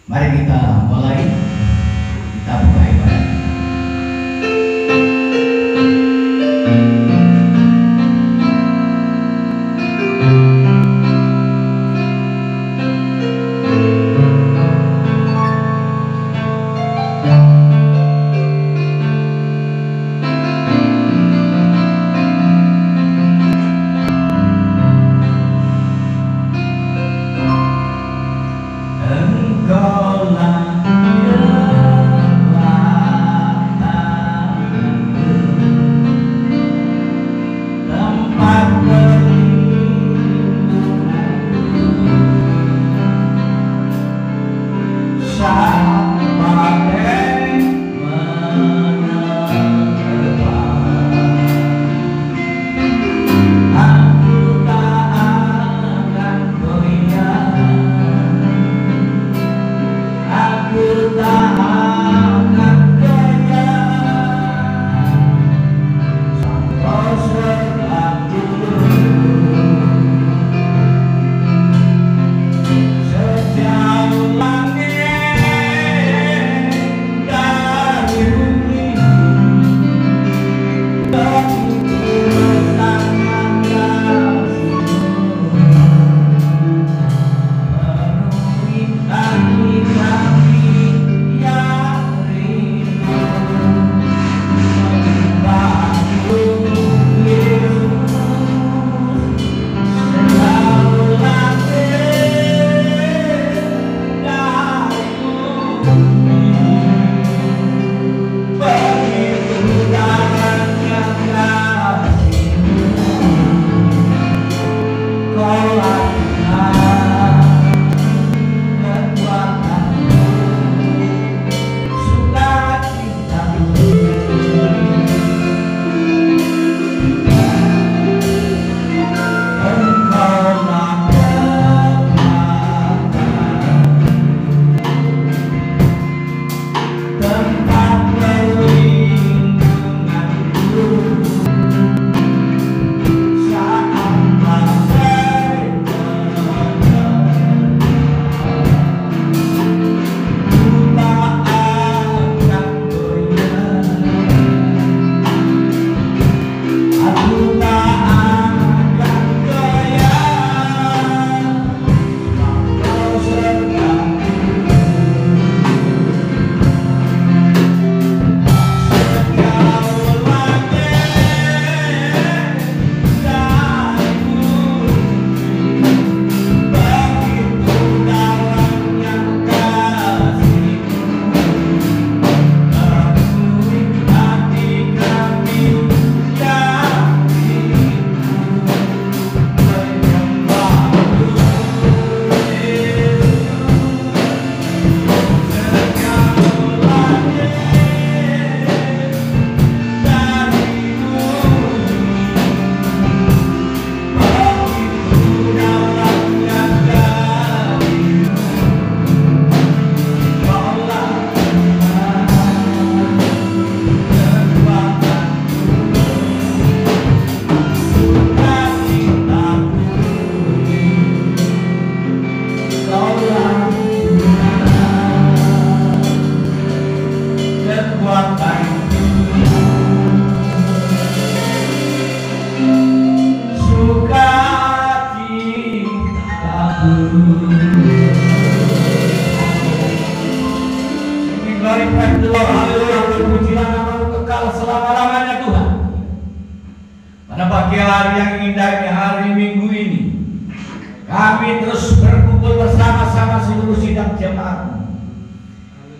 Mari kita mulai, kita buka ibadah.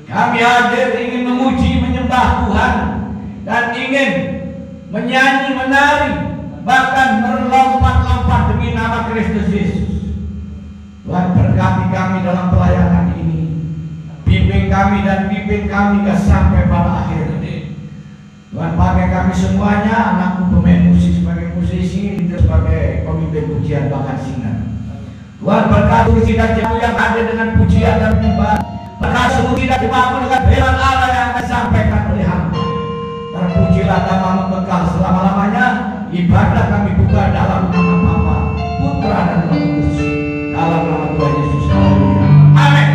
Kami hadir ingin memuji, menyembah Tuhan dan ingin menyanyi, menari, bahkan melompat-lompat demi nama Kristus Yesus. Tuhan berkati kami dalam pelayanan ini. Bimbing kami dan pimpin kami sampai pada akhir. Tuhan pakai kami semuanya, anakmu pemain musik sebagai musisi, itu sebagai pemimpin pujian bahkan singer. Tuhan berkati kita yang hadir dengan pujian dan penyembahan. Maka seluruh kita dimampu dengan firman Allah yang akan disampaikan oleh hamba. Terpujilah namamu kekal selama-lamanya. Ibadah kami buka dalam nama Bapa, Putra dan Roh Kudus. Dalam nama Tuhan Yesus. Amin.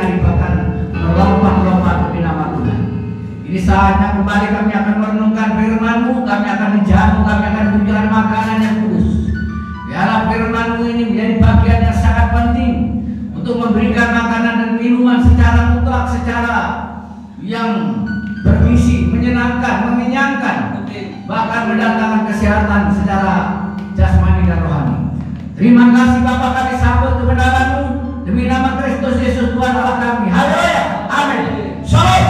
hari bahkan melompat-lompat demi nama Tuhan. Ini saatnya kembali kami akan merenungkan firman-Mu, kami akan menjamu, kami akan menunjukkan makanan yang kudus. Biarlah firman-Mu ini menjadi bagian yang sangat penting untuk memberikan makanan dan minuman secara mutlak, secara yang bergizi, menyenangkan, mengenyangkan, bahkan mendatangkan kesehatan secara jasmani dan rohani. Terima kasih Bapa, kami sambut kebenaran-Mu demi nama Kristus Yesus Tuhan Allah kami. Haleluya. Amin. Shalom.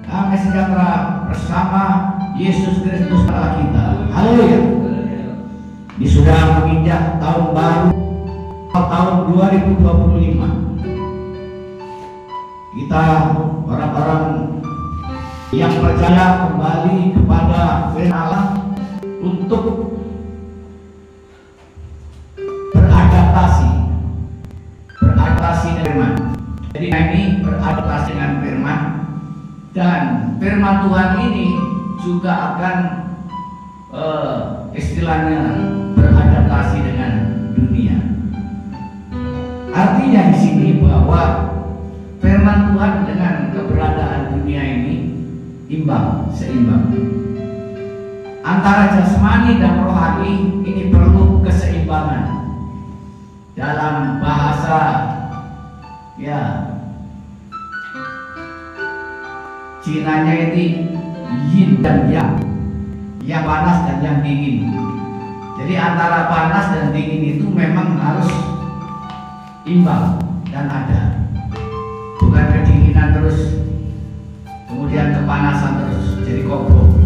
Damai sejahtera bersama Yesus Kristus Allah kita. Haleluya. Ini sudah menginjak tahun baru, tahun 2025. Kita orang-orang yang percaya kembali kepada firman Allah untuk beradaptasi dengan firman. Jadi kami beradaptasi dengan firman, dan firman Tuhan ini juga akan istilahnya beradaptasi dengan dunia. Artinya di sini bahwa firman Tuhan dengan keberadaan dunia ini seimbang. Antara jasmani dan rohani ini perlu keseimbangan. Dalam bahasa Cinanya itu yin dan yang panas dan yang dingin. Jadi antara panas dan dingin itu memang harus imbang dan ada. Bukan kedinginan terus kemudian kepanasan terus jadi kobro.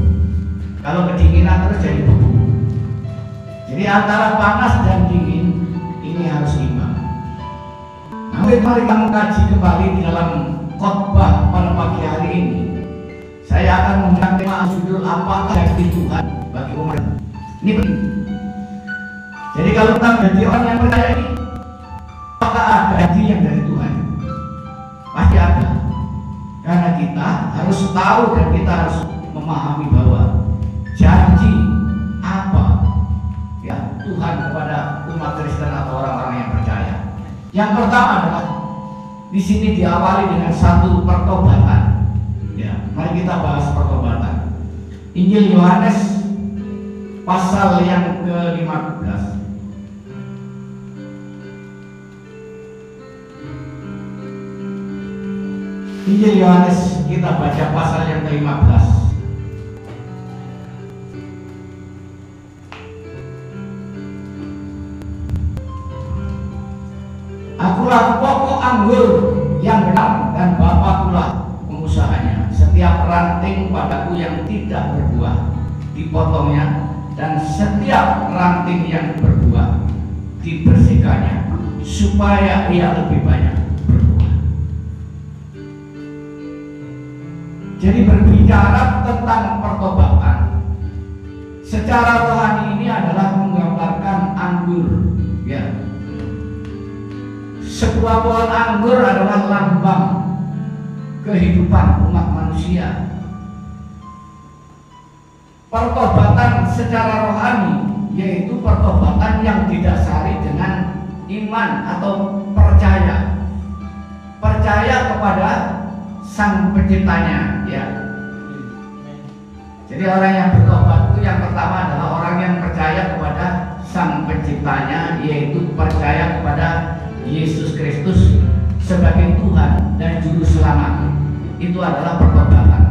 Kalau kedinginan terus jadi beku. Jadi antara panas dan dingin ini harus imbang. Mari kita mengkaji kembali di dalam khotbah pada pagi hari ini. Saya akan mengangkat tema judul apakah janji Tuhan bagi umat. Ini penting. Jadi kalau kita menjadi orang yang percaya ini, apakah ada janji yang dari Tuhan? Pasti ada. Karena kita harus tahu dan kita harus memahami bahwa janji apa Tuhan kepada umat Kristen atau orang-orang yang percaya. Yang pertama adalah di sini diawali dengan satu pertobatan. Mari kita bahas pertobatan. Injil Yohanes pasal yang ke-15. Injil Yohanes kita baca pasal yang ke-15. Akulah pokok anggur yang benar dan Bapakulah pengusahanya. Setiap ranting padaku yang tidak berbuah dipotongnya, dan setiap ranting yang berbuah dibersihkannya, supaya ia lebih banyak berbuah. Jadi berbicara tentang pertobatan secara rohani ini adalah menggambarkan anggur. Sebuah pohon anggur adalah lambang kehidupan umat manusia. Pertobatan secara rohani yaitu pertobatan yang didasari dengan iman atau percaya kepada Sang Penciptanya. Jadi orang yang bertobat itu yang pertama adalah orang yang percaya kepada Sang Penciptanya, yaitu percaya kepada Yesus Kristus sebagai Tuhan dan Juru Selamat. Itu adalah pertobatan.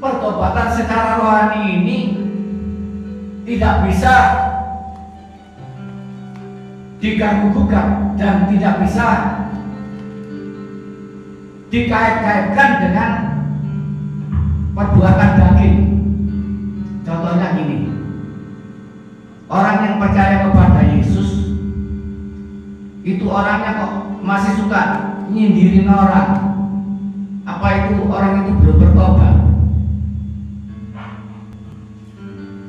Pertobatan secara rohani ini tidak bisa diganggu-gugat dan tidak bisa dikait-kaitkan dengan perbuatan daging. Contohnya gini, orang yang percaya kepada Yesus itu orangnya kok masih suka nyindirin orang. Apa itu orang itu belum bertobat?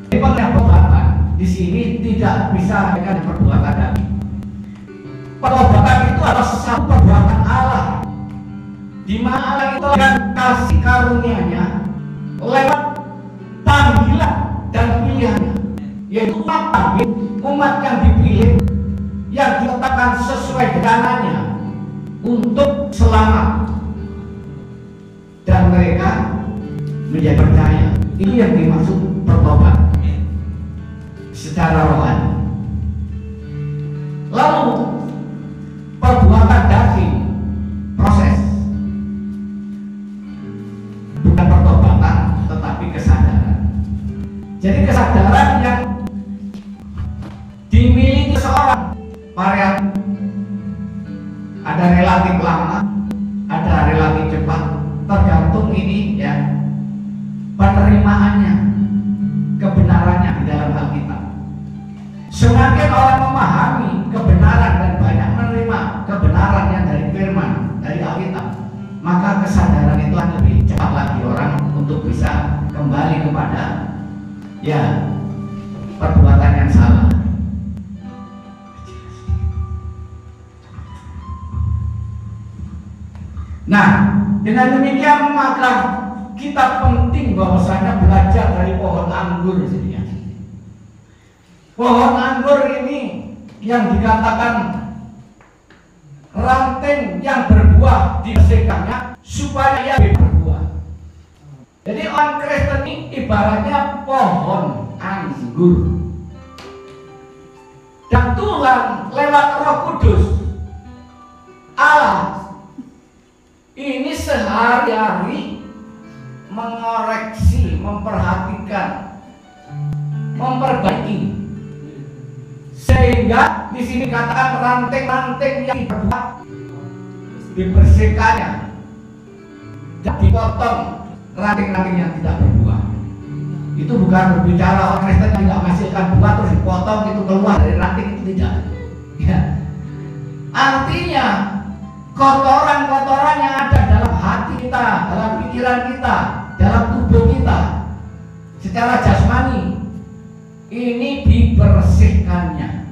Pertobatan di sini tidak bisa dengan perbuatan daging. Pertobatan itu adalah satu perbuatan Allah, di mana Allah itu dengan kasih karunia-Nya lewat panggilan dan pilihannya, yaitu umat yang dipilih yang diletakkan sesuai dengannya untuk selamat, dan mereka menjadi percaya. Itu yang dimaksud bertobat secara rohani. Lalu perbuatan daging, proses, bukan pertobatan tetapi kesadaran. Jadi kesadaran yang dimiliki seorang varian, ada relatif lama, ada relatif cepat, tergantung ini ya penerimaannya, kebenarannya di dalam Alkitab. Semakin orang memahami kebenaran dan banyak menerima kebenaran yang dari firman, dari Alkitab, maka kesadaran itu akan lebih cepat lagi orang untuk bisa kembali kepada ya perbuatan yang salah. Nah, dengan demikian maka kita penting bahwasanya belajar dari pohon anggur ini. Pohon anggur ini yang dikatakan ranting yang berbuah dibersihkannya supaya ia berbuah. Jadi orang Kristen ini ibaratnya pohon anggur. Dan Tuhan lewat Roh Kudus Allah ini sehari-hari mengoreksi, memperhatikan, memperbaiki, sehingga di sini katakan ranting-ranting yang berbuah dibersihkannya dan dipotong ranting-ranting yang tidak berbuah. Itu bukan berbicara orang Kristen yang tidak menghasilkan buah terus dipotong itu keluar dari ranting, itu tidak. Ya. Artinya kotoran-kotoran yang ada dalam hati kita, dalam pikiran kita, dalam tubuh kita secara jasmani ini dibersihkannya,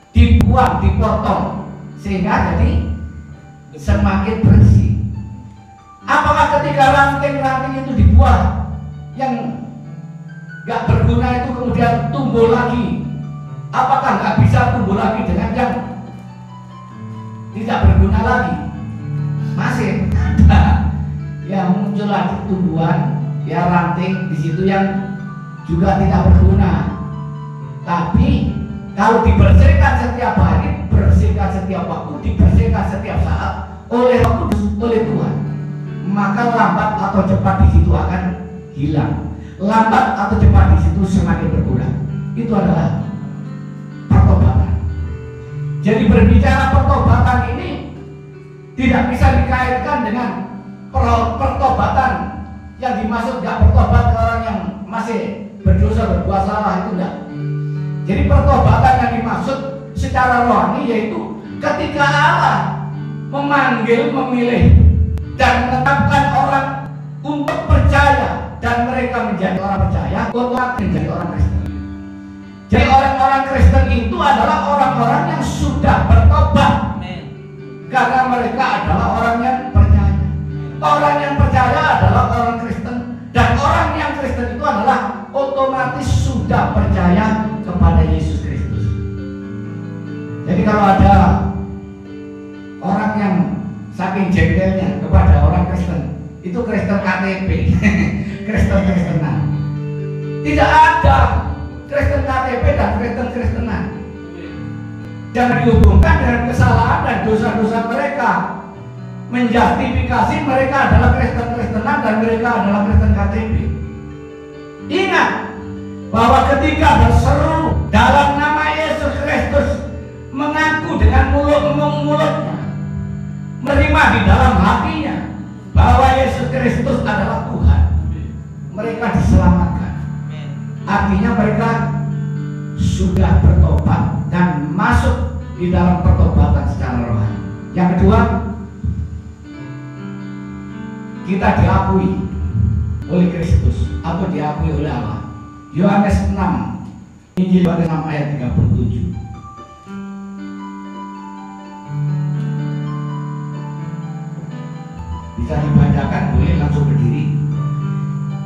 dibuang, dipotong sehingga jadi semakin bersih. Apakah ketika ranting-ranting itu dibuang yang gak berguna itu kemudian tumbuh lagi, apakah gak bisa tumbuh lagi dengan yang tidak berguna lagi? Masih ada yang muncul lagi tumbuhan, ya ranting di situ yang juga tidak berguna. Tapi kalau dibersihkan setiap hari, bersihkan setiap waktu, dibersihkan setiap saat oleh Roh Kudus, oleh Tuhan, maka lambat atau cepat di situ akan hilang. Lambat atau cepat di situ semakin berkurang. Itu adalah pertobatan. Jadi berbicara pertobatan ini tidak bisa dikaitkan dengan pertobatan yang dimaksud gak bertobat ke orang yang masih berdosa, berbuat salah, itu enggak. Jadi pertobatan yang dimaksud secara rohani yaitu ketika Allah memanggil, memilih dan menetapkan orang untuk percaya dan mereka menjadi orang percaya, otomatis menjadi orang Kristen. Jadi orang-orang Kristen itu adalah orang-orang yang sudah bertobat. Karena mereka adalah orang yang percaya. Orang yang percaya adalah orang Kristen. Dan orang yang Kristen itu adalah otomatis sudah percaya kepada Yesus Kristus. Jadi kalau ada orang yang saking jengkelnya kepada orang Kristen, itu Kristen KTP, Kristen-Kristenan. Tidak ada Kristen KTP dan Kristen-Kristenan. Jangan dihubungkan dengan kesalahan dan dosa-dosa mereka, menjustifikasi mereka adalah Kristen-Kristenan dan mereka adalah Kristen KTP. Ingat bahwa ketika berseru dalam nama Yesus Kristus, mengaku dengan mulutnya, menerima di dalam hatinya bahwa Yesus Kristus adalah Tuhan, mereka diselamatkan. Artinya mereka sudah bertobat dan masuk di dalam pertobatan secara rohani. Yang kedua, kita diakui oleh Kristus atau diakui oleh Allah. Yohanes 6, Injil Yohanes 6 ayat 37. Bisa dibacakan, boleh langsung berdiri.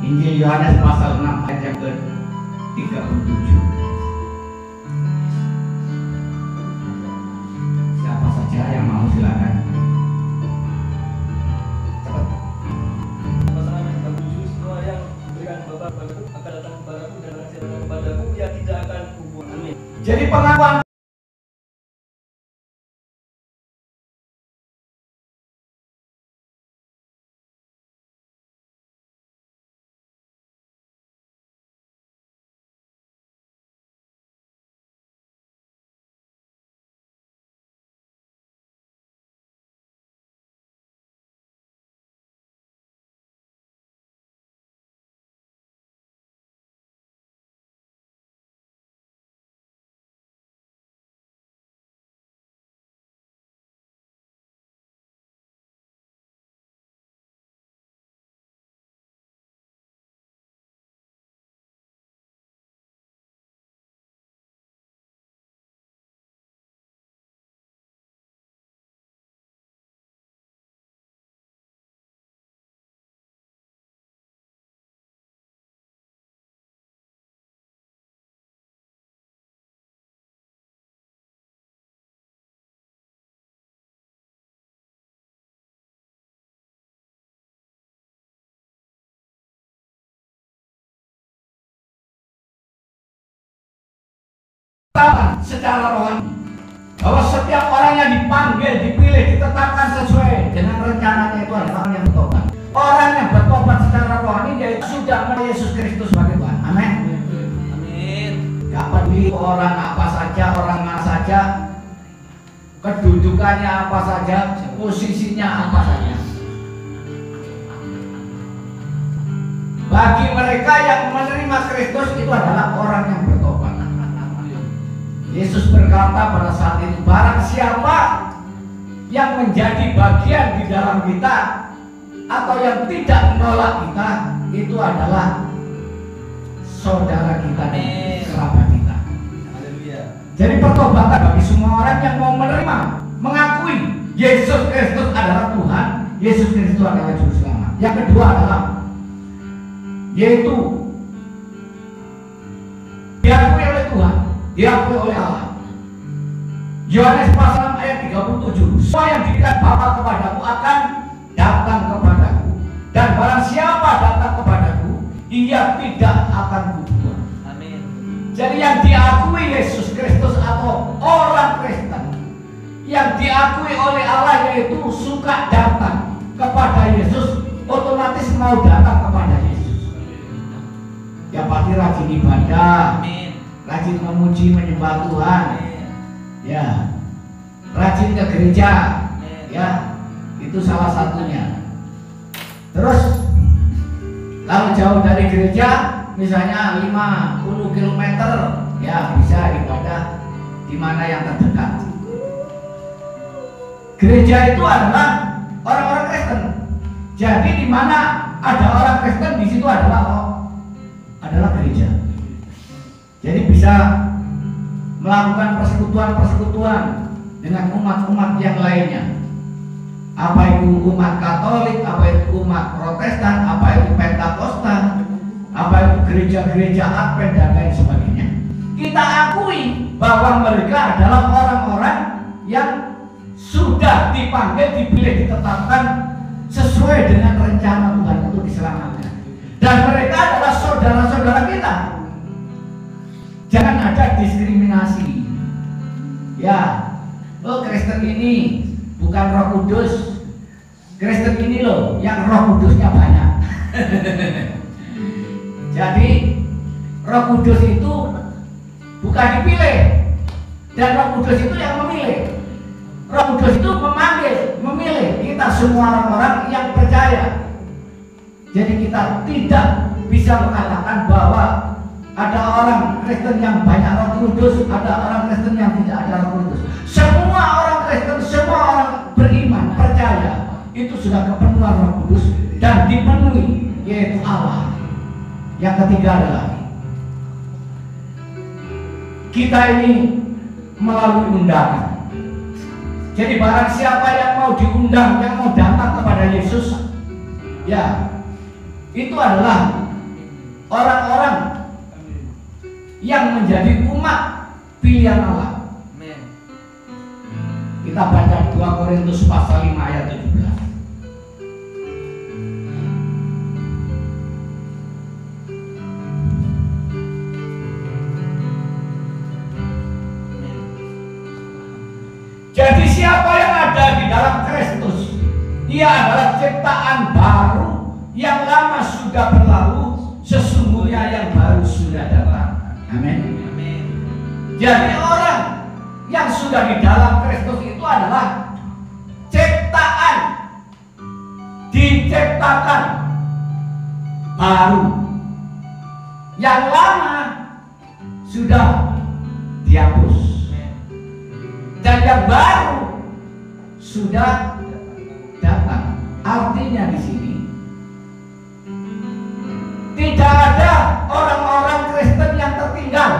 Injil Yohanes pasal 6 ayat yang ke-37. Jadi pengakuan secara rohani bahwa setiap orang yang dipanggil, dipilih, ditetapkan sesuai dengan rencananya itu adalah orang yang bertobat. Orang yang bertobat secara rohani yaitu sudah menerima Yesus Kristus sebagai Tuhan. Amin. Amin. Gak peduli orang apa saja, orang mana saja, kedudukannya apa saja, posisinya apa saja. Bagi mereka yang menerima Kristus itu adalah orang yang bertobat. Yesus berkata pada saat itu, barang siapa yang menjadi bagian di dalam kita atau yang tidak menolak kita, itu adalah saudara kita dan kerabat kita. Jadi pertobatan bagi semua orang yang mau menerima, mengakui Yesus Kristus adalah Tuhan, Yesus Kristus adalah Juru Selamat. Yang kedua adalah yaitu diakui oleh Tuhan, diakui oleh Allah. Yohanes pasal 6 ayat 37, semua yang diberikan Bapa kepadaku akan datang kepadaku, dan barang siapa datang kepadaku, ia tidak akan kubuang. Amin. Jadi yang diakui Yesus Kristus atau orang Kristen, yang diakui oleh Allah yaitu suka datang kepada Yesus, otomatis mau datang kepada Yesus. Ya pasti rajin ibadah, Amin. rajin memuji menyembah Tuhan, Amin. ya rajin ke gereja, Amin. ya itu salah satunya. Terus kalau jauh dari gereja, misalnya 50 km, ya bisa ibadah di mana yang terdekat. Gereja itu adalah orang-orang Kristen. Jadi di mana ada orang Kristen, di situ adalah gereja. Jadi bisa melakukan persekutuan-persekutuan dengan umat-umat yang lainnya. Apa itu umat Katolik, apa itu umat Protestan, apa itu Pentakosta, apa itu gereja-gereja Advent dan lain sebagainya. Kita akui bahwa mereka adalah orang-orang yang sudah dipanggil, dipilih, ditetapkan sesuai dengan rencana Tuhan untuk diselamatkan. Dan mereka adalah saudara-saudara kita. Jangan ada diskriminasi. Ya, oh Kristen ini bukan Roh Kudus. Kristen ini loh yang Roh Kudusnya banyak. Jadi Roh Kudus itu bukan dipilih, dan Roh Kudus itu yang memilih. Roh Kudus itu memilih kita semua orang-orang yang percaya. Jadi kita tidak bisa mengatakan bahwa ada orang Kristen yang banyak Roh Kudus, ada orang Kristen yang tidak ada Roh Kudus. Semua orang Kristen, semua orang beriman, percaya, itu sudah kepenuhan Roh Kudus dan dipenuhi, yaitu Allah. Yang ketiga adalah kita ini melalui undangan. Jadi barang siapa yang mau diundang, yang mau datang kepada Yesus, ya itu adalah orang-orang yang menjadi umat pilihan Allah. Amin. Kita baca 2 Korintus pasal 5 ayat 17. Amin. Amin. Jadi orang yang sudah di dalam Kristus itu adalah ciptaan, diciptakan baru. Yang lama sudah dihapus, dan yang baru sudah datang. Artinya di sini tidak ada orang-orang Kristen yang tertinggal,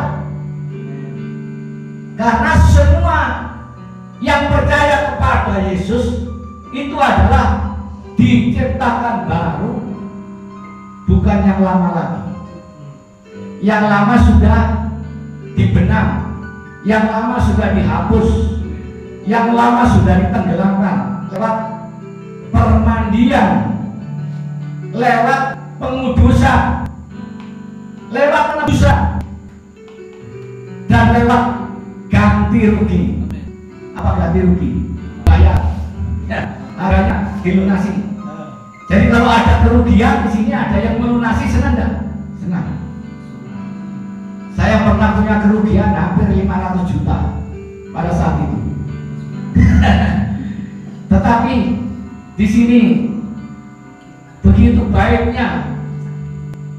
karena semua yang percaya kepada Yesus itu adalah diciptakan baru, bukan yang lama lagi. Yang lama sudah dibenam, yang lama sudah dihapus, yang lama sudah ditenggelamkan lewat permandian, lewat pengudusan, lewat penebusan, dan lewat ganti rugi. Apa ganti rugi? Bayar. Harganya dilunasi. Jadi kalau ada kerugian di sini, ada yang melunasi, senang enggak? Senang. Saya pernah punya kerugian hampir 500 juta pada saat itu. Tetapi di sini begitu baiknya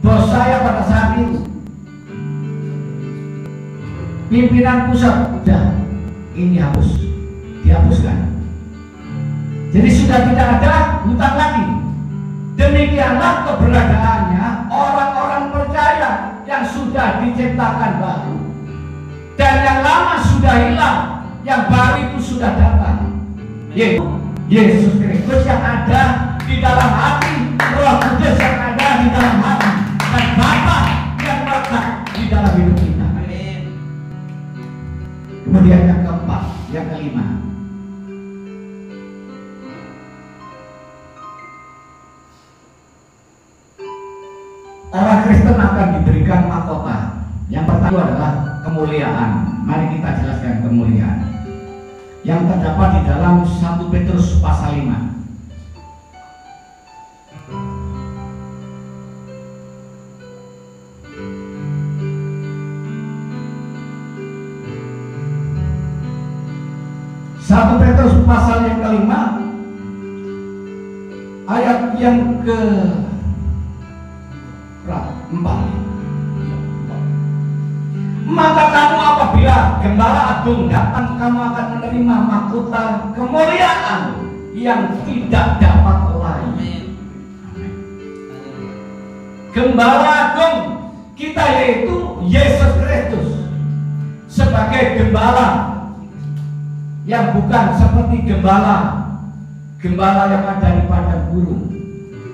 bos saya pada saat itu, pimpinan pusat, udah ini hapus, dihapuskan. Jadi sudah tidak ada hutang lagi. Demikianlah keberadaannya orang-orang percaya yang sudah diciptakan baru, dan yang lama sudah hilang, yang baru itu sudah datang, yaitu Yesus Kristus yang ada di dalam hati, Roh Kudus yang ada di dalam hati, dan Bapa yang letak di dalam hidup kita. Kemudian yang keempat, yang kelima, orang Kristen akan diberikan mahkota. Yang pertama adalah kemuliaan. Mari kita jelaskan kemuliaan yang terdapat di dalam 1 Petrus pasal 5. Satu Petrus pasal yang kelima, ayat yang ke-4. Maka kamu apabila Gembala Agung datang, kamu akan menerima mahkota kemuliaan yang tidak dapat lain. Gembala Agung kita yaitu Yesus Kristus sebagai gembala, yang bukan seperti gembala yang ada di padang gurun,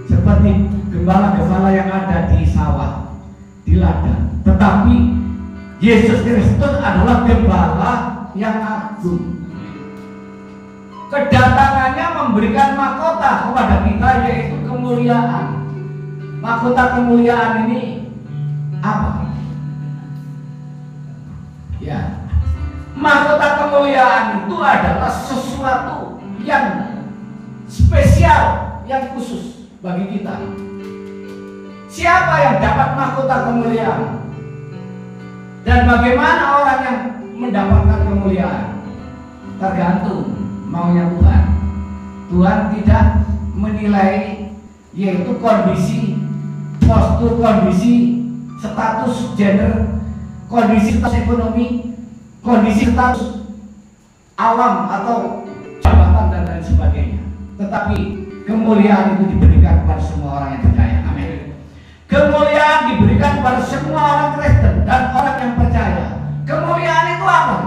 seperti gembala yang ada di sawah, di ladang. Tetapi Yesus Kristus adalah gembala yang agung. Kedatangannya memberikan mahkota kepada kita, yaitu kemuliaan. Mahkota kemuliaan ini apa? Ya, mahkota kemuliaan itu adalah sesuatu yang spesial, yang khusus bagi kita. Siapa yang dapat mahkota kemuliaan? Dan bagaimana orang yang mendapatkan kemuliaan? Tergantung maunya Tuhan. Tuhan tidak menilai, yaitu kondisi, postur, kondisi, status gender, kondisi status ekonomi, kondisi status alam atau jabatan dan lain sebagainya. Tetapi kemuliaan itu diberikan kepada semua orang yang percaya. Amin. Kemuliaan diberikan kepada semua orang Kristen dan orang yang percaya. Kemuliaan itu apa?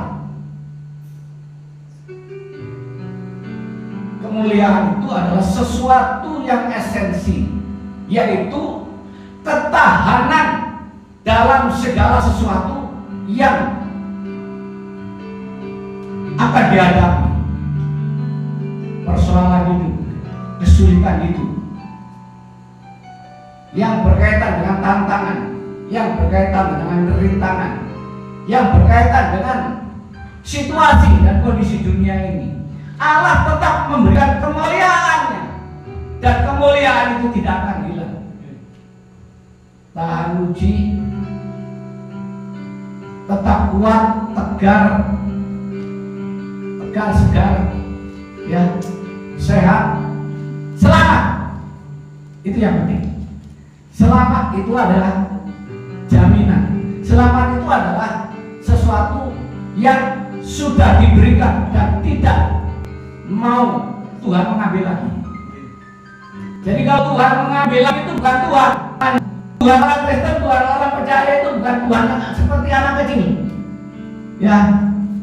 Kemuliaan itu adalah sesuatu yang esensi, yaitu ketahanan dalam segala sesuatu yang akan dihadapi. Persoalan hidup, kesulitan hidup, yang berkaitan dengan tantangan, yang berkaitan dengan rintangan, yang berkaitan dengan situasi dan kondisi dunia ini. Allah tetap memberikan kemuliaannya, dan kemuliaan itu tidak akan hilang. Tahan uji, tetap kuat, tegar, segar, ya, sehat, selamat. Itu yang penting. Selamat itu adalah jaminan. Selamat itu adalah sesuatu yang sudah diberikan dan tidak mau Tuhan mengambil lagi. Jadi kalau Tuhan mengambil lagi itu bukan Tuhan. Tuhan orang Kristen, Tuhan orang percaya itu bukan Tuhan seperti anak kecil. Ya,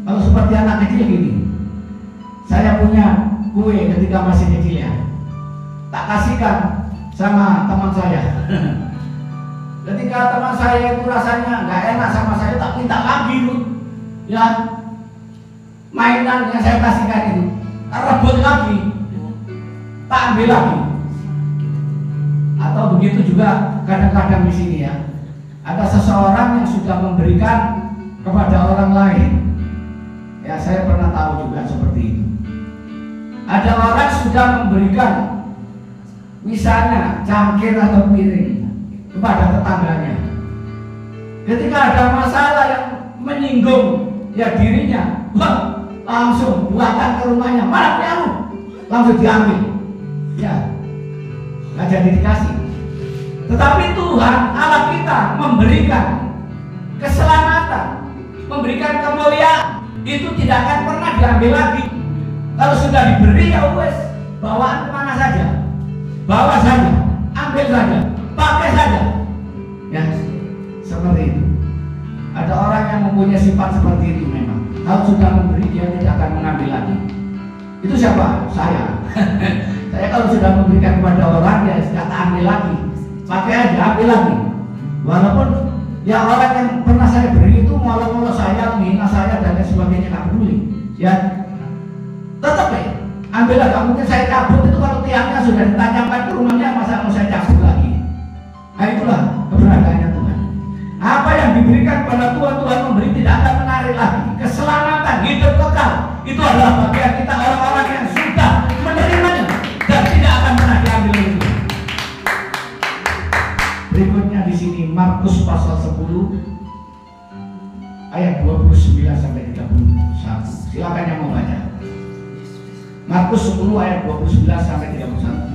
kalau seperti anak kecil gini. Saya punya kue ketika masih kecil ya. Tak kasihkan sama teman saya. Ketika teman saya itu rasanya nggak enak sama saya, tak minta lagi itu. Ya, mainan yang saya kasihkan itu, tak rebut lagi, tak ambil lagi. Atau begitu juga kadang-kadang di sini ya, ada seseorang yang sudah memberikan kepada orang lain. Ya, saya pernah tahu juga seperti itu. Ada orang sudah memberikan, misalnya cangkir atau piring kepada tetangganya. Ketika ada masalah yang menyinggung ya dirinya, wah, langsung buatkan ke rumahnya, mana punyamu, langsung diambil. Ya, nggak jadi dikasih. Tetapi Tuhan Allah kita memberikan keselamatan, memberikan kemuliaan, itu tidak akan pernah diambil lagi. Kalau sudah diberi ya wes, bawaan kemana saja, bawa saja, ambil saja, pakai saja. Ya, seperti itu. Ada orang yang mempunyai sifat seperti itu memang. Kalau sudah memberi dia tidak akan mengambil lagi. Itu siapa? Saya. Saya kalau sudah memberikan kepada orang ya tidak ambil lagi, pakai aja, ambil lagi. Walaupun ya orang yang pernah saya beri itu malah saya, menghina saya dan lain sebagainya, nggak peduli. Ya, tetap ya, ambil lagi. Mungkin saya cabut itu kalau tiangnya sudah ditanamkan ke rumahnya, masa mau saya cabut lagi? Nah, itulah keberadaannya Tuhan. Apa yang diberikan kepada Tuhan, Tuhan memberi tidak akan menarik lagi. Keselamatan, hidup kekal, itu adalah bagian kita orang-orang yang sudah menerimanya dan tidak akan pernah diambil oleh Tuhan. Berikutnya di sini Markus pasal 10 ayat 29 sampai 31. Silakan yang mau baca. Markus 10 ayat 29 sampai 31.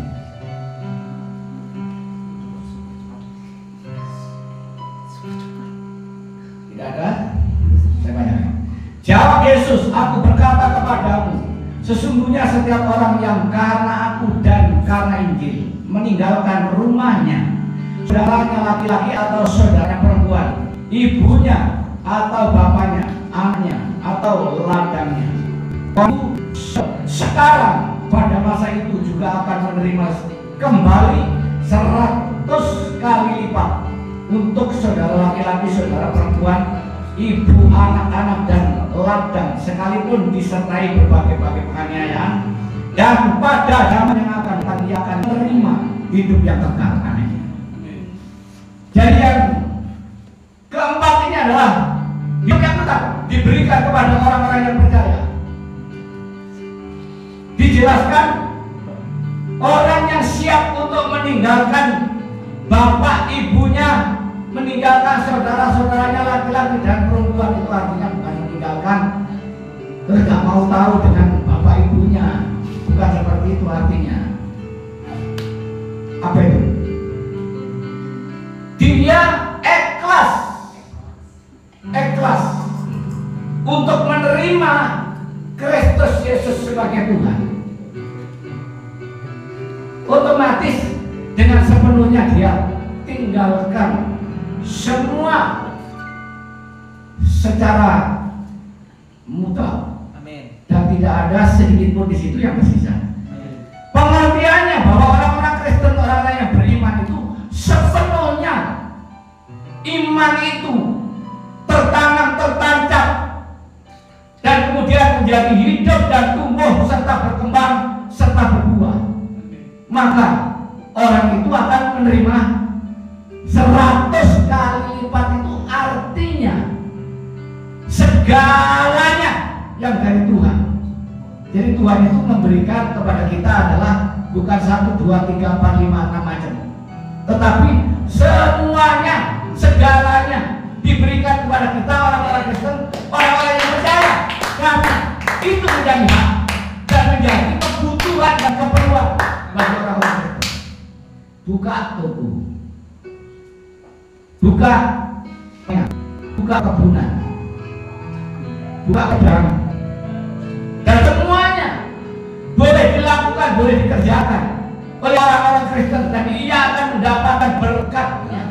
Tidak ada? Saya bacakan. Jawab Yesus, aku berkata kepadamu, sesungguhnya setiap orang yang karena aku dan karena Injil meninggalkan rumahnya, saudaranya laki-laki atau saudaranya perempuan, ibunya atau bapaknya, anaknya atau ladangnya, sekarang pada masa itu juga akan menerima kembali 100 kali lipat untuk saudara laki-laki, saudara perempuan, ibu, anak-anak dan ladang, sekalipun disertai berbagai-bagai penganiayaan, dan pada zaman yang akan datang ia akan menerima hidup yang kekal. Jadi yang keempat ini adalah hidup yang kekal diberikan kepada orang-orang yang percaya. Dijelaskan orang yang siap untuk meninggalkan bapak ibunya, meninggalkan saudara-saudaranya laki-laki dan perempuan, itu artinya bukan meninggalkan terus gak mau tahu dengan bapak ibunya, bukan seperti itu artinya. Apa itu? Dia ikhlas untuk menerima Kristus Yesus sebagai Tuhan. Otomatis dengan sepenuhnya dia tinggalkan semua secara mutlak. Amin. Dan tidak ada sedikit pun di situ yang tersisa. Pengertiannya bahwa orang-orang Kristen, orang-orang yang beriman itu sepenuhnya iman itu tertanam, tertancap, dan kemudian menjadi hidup dan tumbuh serta berkembang serta berbuah. Maka orang itu akan menerima 100 kali lipat. Itu artinya segalanya yang dari Tuhan. Jadi Tuhan itu memberikan kepada kita adalah bukan 1, 2, 3, 4, 5, 6 macam, tetapi semuanya, segalanya diberikan kepada kita orang-orang Kristen, orang-orang yang percaya. Karena itu menjadi hak dan menjadi kebutuhan dan keperluan bagi orang-orang Kristen. Buka toko, buka kebunan, buka pedang, dan semuanya boleh dilakukan, boleh dikerjakan oleh orang-orang Kristen, dan ia akan mendapatkan berkatnya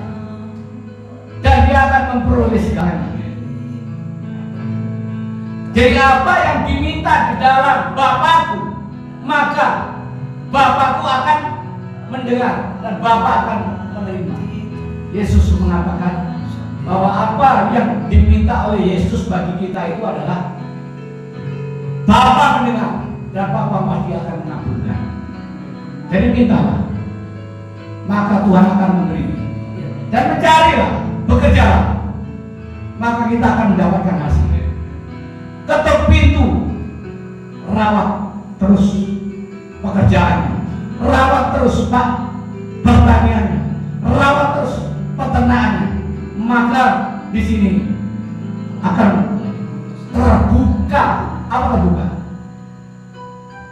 dan dia akan memperoleh segalanya. Jadi apa yang diminta di dalam Bapakku, maka Bapakku akan mendengar dan Bapak akan menerima. Yesus mengatakan bahwa apa yang diminta oleh Yesus bagi kita itu adalah Bapa mendengar dan Bapa pasti akan mengabulkan. Jadi mintalah, maka Tuhan akan memberi. Dan mencarilah, bekerjalah, maka kita akan mendapatkan hasil. Ketuk pintu, rawat terus pekerjaannya, rawat terus pertaniannya, rawat terus peternakannya, maka di sini akan terbuka. Apa terbuka?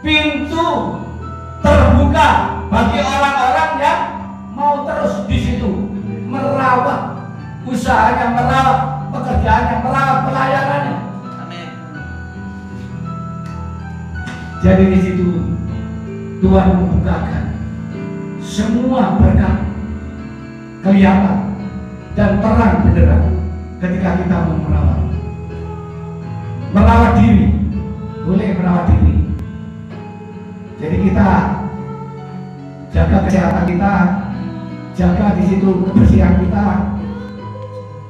Pintu terbuka bagi orang-orang yang mau terus di situ merawat usahanya, merawat pekerjaannya, merawat pelayanannya. Amin. Jadi di situ Tuhan membukakan semua berkat kelihatan dan terang benderang ketika kita mau merawat diri, boleh merawat diri. Jadi kita jaga kesehatan kita, jaga di situ kebersihan kita,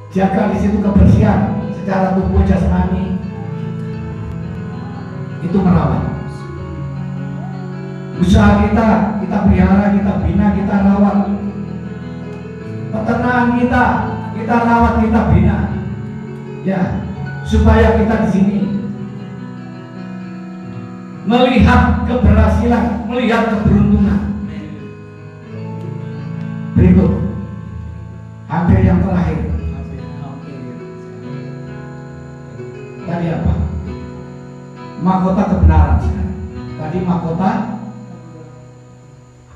jaga di situ kebersihan secara tubuh jasmani, itu merawat. Usaha kita pelihara, kita bina, kita rawat. Peternakan kita rawat, kita bina, ya, supaya kita di sini melihat keberhasilan, melihat keberuntungan. Berikut, hampir yang terakhir. Tadi apa? Mahkota kebenaran sekarang. Tadi mahkota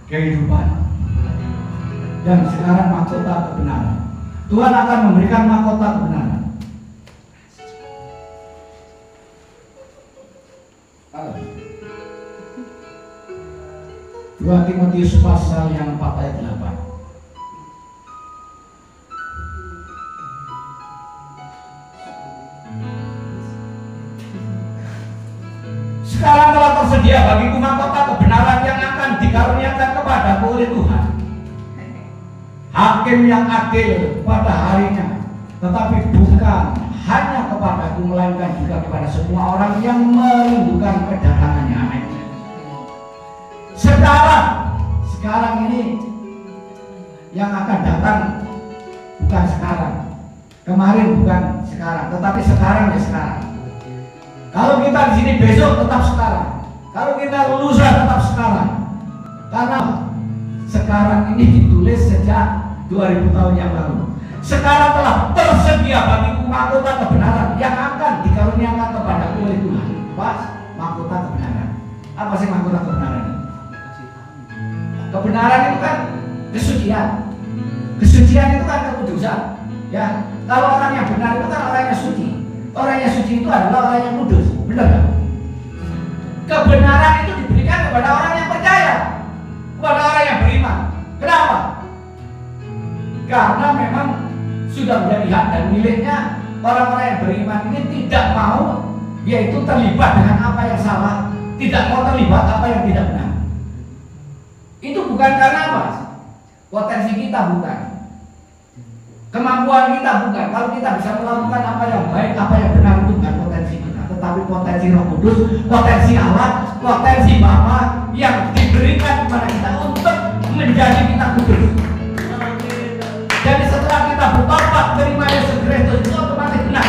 kehidupan, dan sekarang mahkota kebenaran. Tuhan akan memberikan mahkota kebenaran. 2 Timotius pasal yang 4 ayat 8. Sekarang telah tersedia bagiku mahkota kebenaran yang akan dikaruniakan kepadaku oleh Tuhan, Hakim yang adil pada harinya, tetapi bukan hanya kepadaku, melainkan juga kepada semua orang yang merindukan kedatangannya. Amin. Sekarang ini yang akan datang bukan sekarang, kemarin bukan sekarang, tetapi sekarang ya sekarang. Kalau kita di sini besok tetap sekarang, kalau kita lusa tetap sekarang. Karena sekarang ini ditulis sejak 2000 tahun yang lalu. Sekarang telah tersedia bagiku mahkota kebenaran yang akan dikaruniakan kepadaku oleh Tuhan. Pas mahkota kebenaran. Apa sih mahkota kebenaran? Kebenaran itu kan kesucian. Kesucian itu kan kekudusan. Ya, kalau orang yang benar itu kan orang yang suci. Orang yang suci itu adalah orang yang kudus. Benar kan? Kebenaran itu diberikan kepada orang yang percaya, kepada orang yang beriman. Kenapa? Karena memang sudah menjadi hak dan miliknya orang-orang yang beriman ini, tidak mau yaitu terlibat dengan apa yang salah, tidak mau terlibat apa yang tidak benar. Itu bukan karena apa? Potensi kita bukan, kemampuan kita bukan. Kalau kita bisa melakukan apa yang baik, apa yang benar, itu bukan potensi kita, tetapi potensi Roh Kudus, potensi Allah, potensi Bapa yang diberikan kepada kita untuk menjadi kita kudus. Jadi setelah kita bertobat terima Yesus Kristus, itu otomatis benar,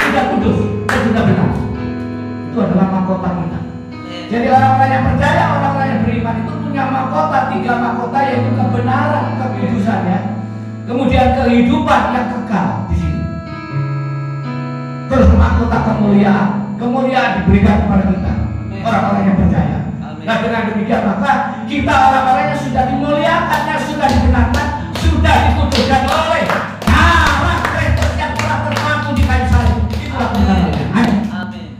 sudah kudus dan sudah benar. Itu adalah mahkota kita. Jadi orang-orang yang percaya, orang-orang yang beriman itu punya mahkota, 3 mahkota, yaitu kebenaran, kekudusan, ya. Kemudian kehidupan yang kekal di sini. kemuliaan. Kemuliaan diberikan kepada kita, orang-orang yang percaya. Nah, dengan demikian maka kita orang-orang yang sudah dimuliakan, yang sudah dikenakan, sudah dikuduskan oleh darah Kristus yang telah terpaku di kayu salib. Itulah kebenarannya. Amin. Amin.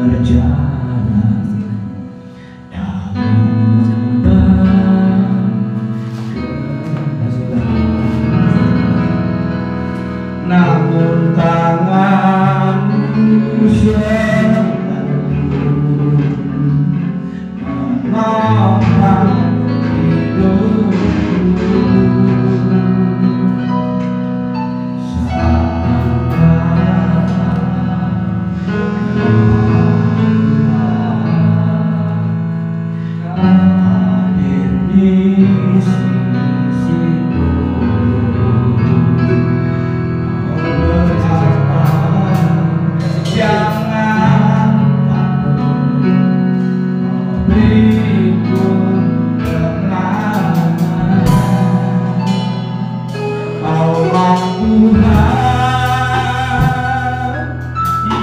Berjalan namun tanganmu selalu menopang hidupku hadir di sisimu. Jangan beriku kenangan, Allah Tuhan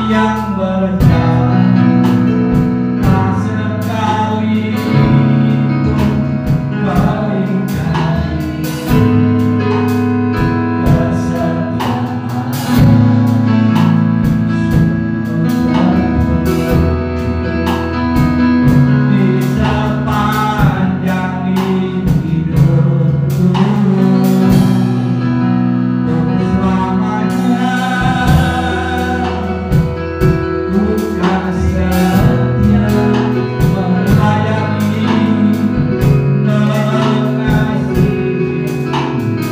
yang berjalan tak sekali pun mengingkari kesetiaan. Di sepanjang hidupku untuk selamanya ku kan setia melayani, mengasihi tiada sepertimu.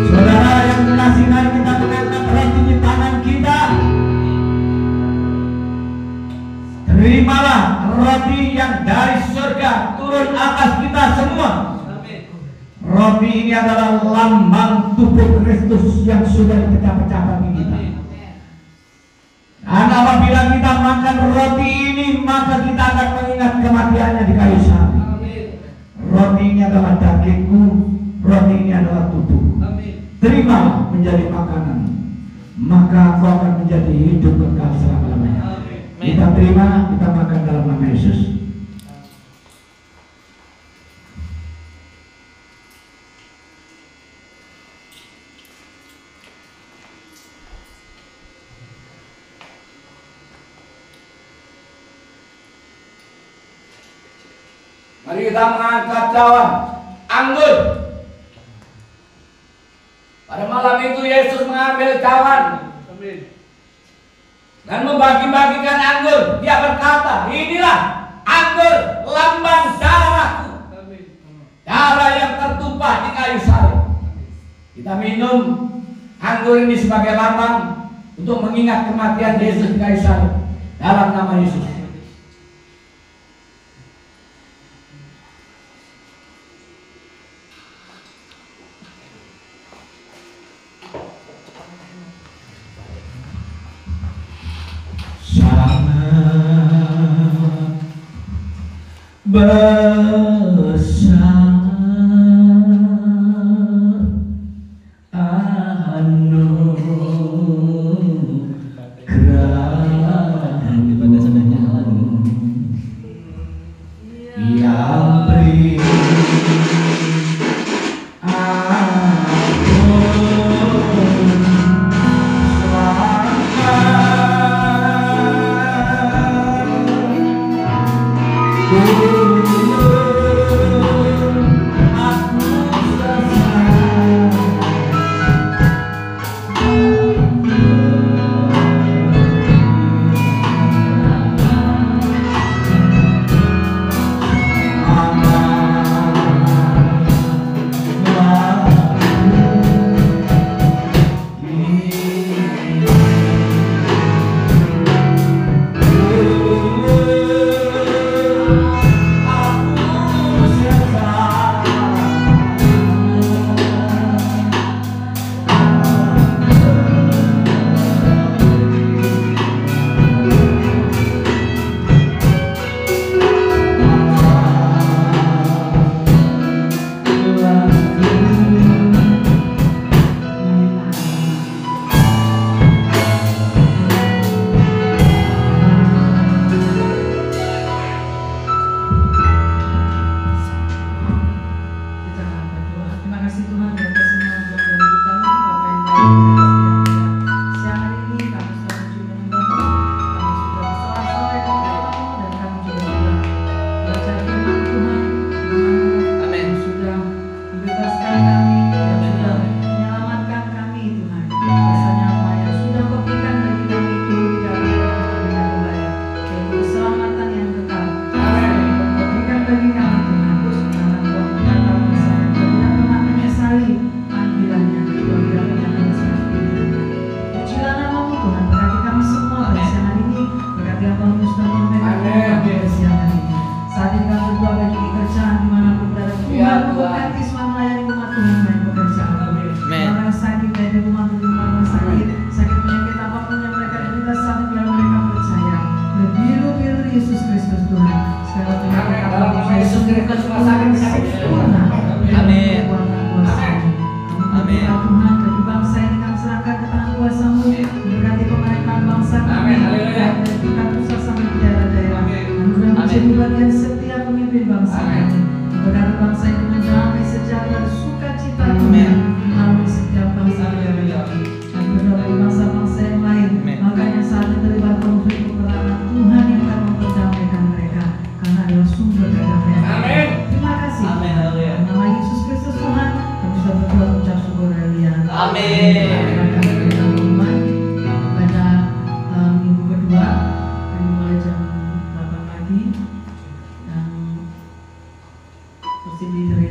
Saudara yang mengasihi, mari kita mengangkat roti di tangan kita. Terimalah roti yang dari surga turun atas kita semua. Roti ini adalah lambang tubuh Kristus yang sudah dipecah-pecah bagi kita. Dan apabila kita makan roti ini, maka kita akan mengingat kematiannya di kayu salib. Roti ini adalah dagingku, roti ini adalah tubuh. Terima menjadi makanan, maka kau akan menjadi hidup kekal selama-lamanya. Kita terima, kita makan dalam nama Yesus. Mari kita mengangkat cawan anggur. Pada malam itu Yesus mengambil cawan dan membagi-bagikan anggur. Dia berkata, inilah anggur lambang darahku, darah yang tertumpah di kayu salib. Kita minum Anggur ini sebagai lambang untuk mengingat kematian Yesus di kayu salib. Dalam nama Yesus. Besar yang beri Sendiri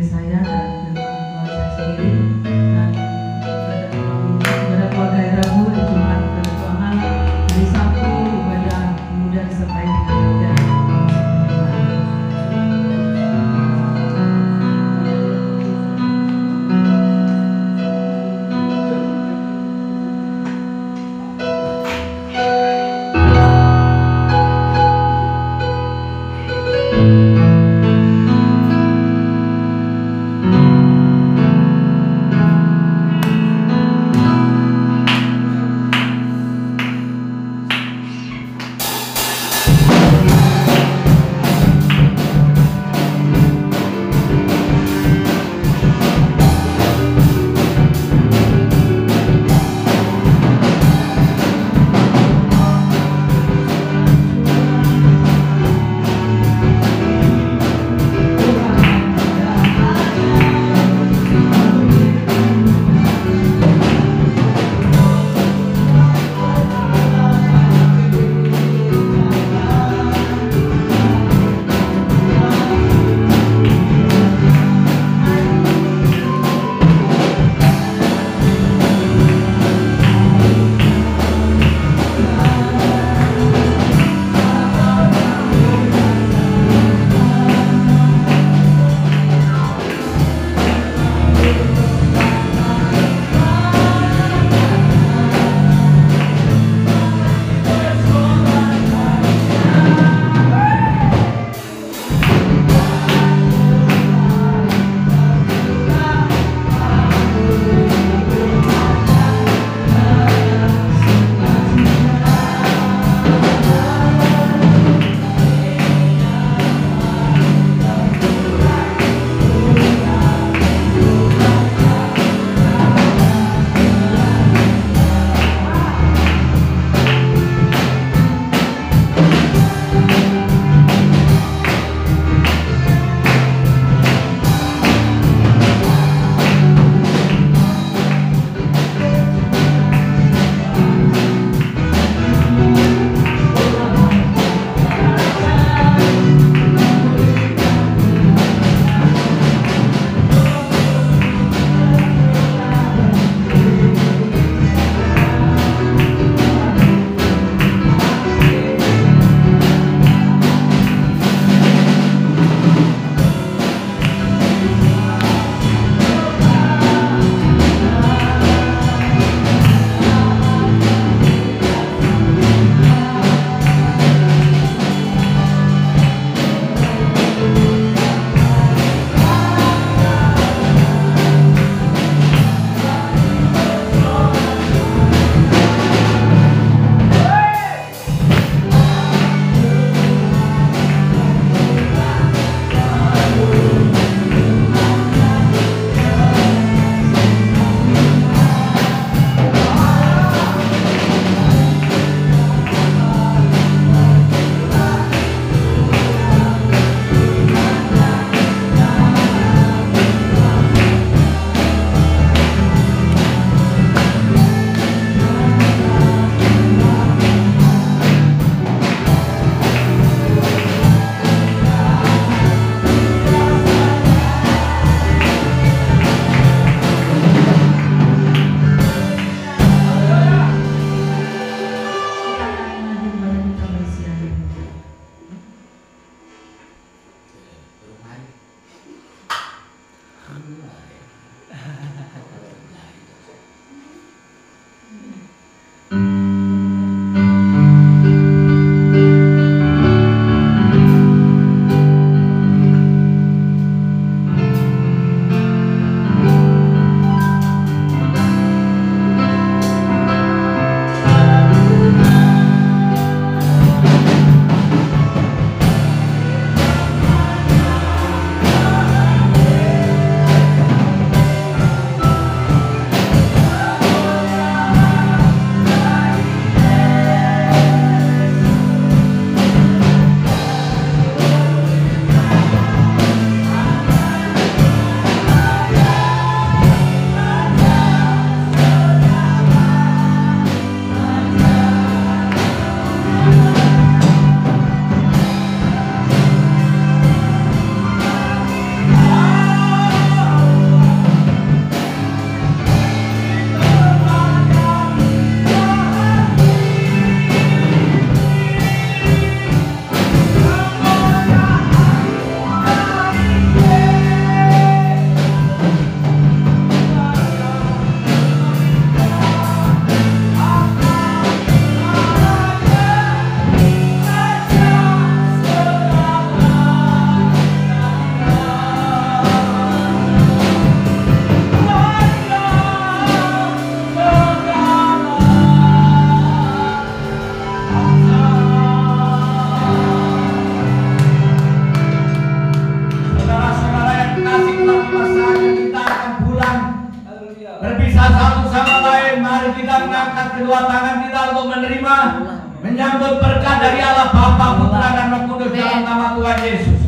menyambut berkat dari Allah Bapa, Putra dan Roh Kudus dalam nama Tuhan Yesus.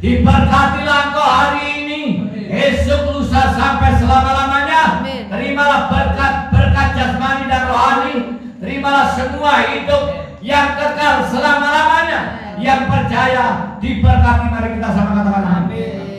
Diberkatilah engkau hari ini, esok, lusa sampai selama-lamanya. Terimalah berkat jasmani dan rohani. Terimalah semua hidup yang kekal selama-lamanya. Yang percaya diberkati, mari kita sama katakan amin.